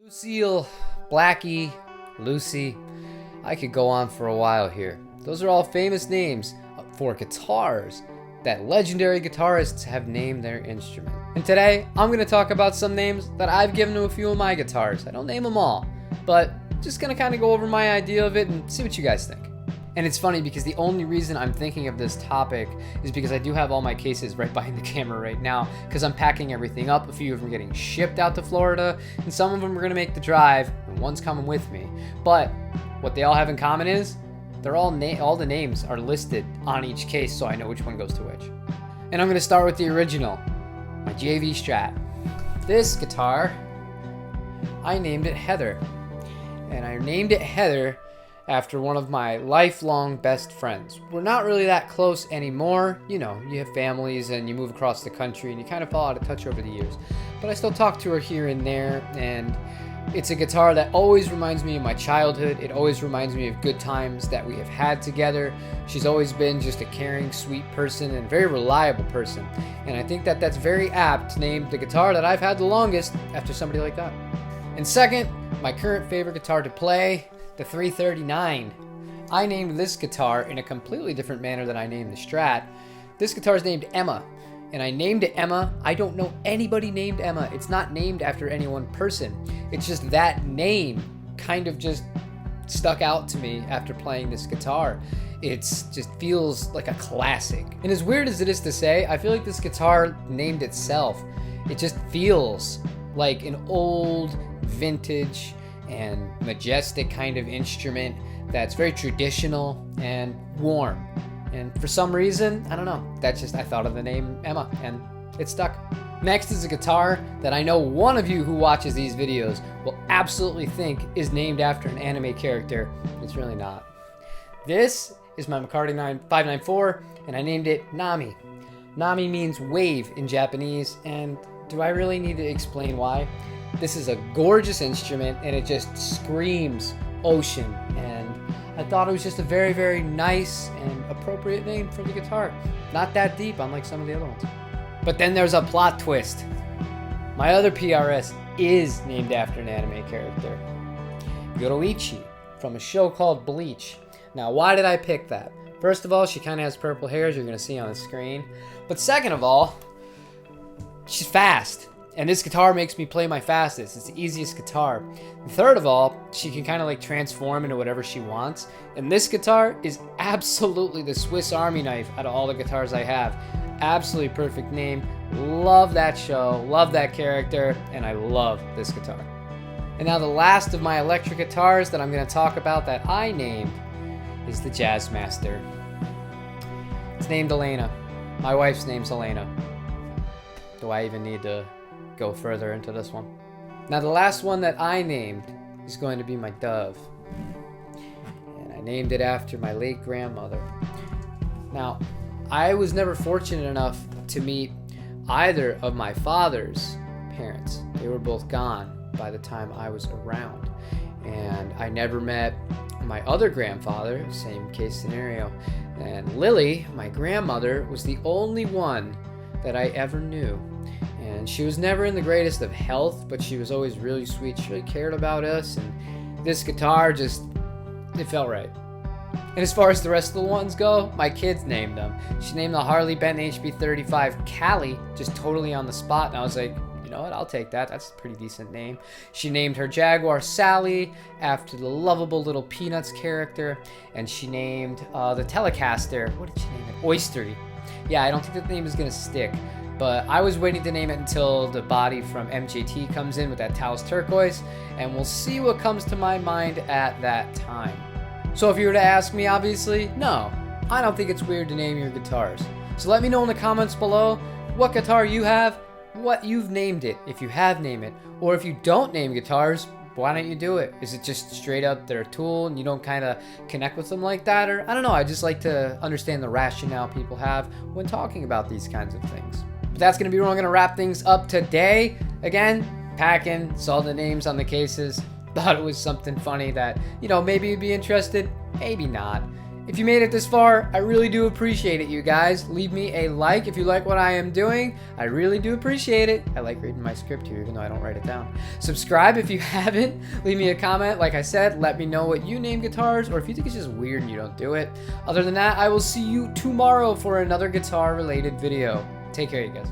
Lucille, Blackie, Lucy. I could go on for a while here. Those are all famous names for guitars that legendary guitarists have named their instrument. And today, I'm going to talk about some names that I've given to a few of my guitars. I don't name them all, but just going to kind of go over my idea of it and see what you guys think. And it's funny because the only reason I'm thinking of this topic is because I do have all my cases right behind the camera right now because I'm packing everything up. A few of them are getting shipped out to Florida, and some of them are going to make the drive, and one's coming with me. But what they all have in common is they're all the names are listed on each case, so I know which one goes to which. And I'm going to start with the original, my JV Strat. This guitar, I named it Heather. And I named it Heather after one of my lifelong best friends. We're not really that close anymore. You know, you have families and you move across the country and you kind of fall out of touch over the years. But I still talk to her here and there, and it's a guitar that always reminds me of my childhood. It always reminds me of good times that we have had together. She's always been just a caring, sweet person and a very reliable person. And I think that that's very apt to name the guitar that I've had the longest after somebody like that. And second, my current favorite guitar to play, the 339. I named this guitar in a completely different manner than I named the Strat. This guitar is named Emma, and I named it Emma. I don't know anybody named Emma. It's not named after any one person. It's just that name kind of just stuck out to me after playing this guitar. It's just feels like a classic. And as weird as it is to say, I feel like this guitar named itself. It just feels like an old, vintage, and majestic kind of instrument that's very traditional and warm. And for some reason, I don't know, I thought of the name Emma and it stuck. Next is a guitar that I know one of you who watches these videos will absolutely think is named after an anime character. It's really not. This is my McCarty 594 and I named it Nami. Nami means wave in Japanese, and do I really need to explain why? This is a gorgeous instrument and it just screams ocean, and I thought it was just a very, very nice and appropriate name for the guitar. Not that deep, unlike some of the other ones. But then there's a plot twist. My other PRS is named after an anime character, Yoroichi, from a show called Bleach. Now, why did I pick that? First of all, she kind of has purple hair, as you're going to see on the screen. But second of all, she's fast. And this guitar makes me play my fastest. It's the easiest guitar. And third of all, she can kind of like transform into whatever she wants. And this guitar is absolutely the Swiss Army knife out of all the guitars I have. Absolutely perfect name. Love that show, love that character, and I love this guitar. And now the last of my electric guitars that I'm going to talk about that I named is the Jazzmaster. It's named Elena. My wife's name's Elena. Do I even need to go further into this one? Now the last one that I named is going to be my Dove, and I named it after my late grandmother. Now I was never fortunate enough to meet either of my father's parents. They were both gone by the time I was around, and I never met my other grandfather, same case scenario. And Lily, my grandmother, was the only one that I ever knew. And she was never in the greatest of health, but she was always really sweet. She really cared about us, and this guitar just, it felt right. And as far as the rest of the ones go, my kids named them. She named the Harley Benton HB35 Callie, just totally on the spot, and I was like, you know what, I'll take that. That's a pretty decent name. She named her Jaguar Sally after the lovable little Peanuts character, and she named the Telecaster, what did she name it? Oystery. Yeah, I don't think that name is going to stick. But I was waiting to name it until the body from MJT comes in with that Taos turquoise, and we'll see what comes to my mind at that time. So if you were to ask me, obviously, no, I don't think it's weird to name your guitars. So let me know in the comments below what guitar you have, what you've named it, if you have named it, or if you don't name guitars, why don't you do it? Is it just straight up their tool and you don't kind of connect with them like that? Or I don't know, I just like to understand the rationale people have when talking about these kinds of things. But that's going to be where I'm going to wrap things up today. Again, packing, saw the names on the cases, thought it was something funny that, you know, maybe you'd be interested, maybe not. If you made it this far, I really do appreciate it, you guys. Leave me a like if you like what I am doing. I really do appreciate it. I like reading my script here, even though I don't write it down. Subscribe if you haven't. Leave me a comment. Like I said, let me know what you name guitars, or if you think it's just weird and you don't do it. Other than that, I will see you tomorrow for another guitar-related video. Take care, you guys.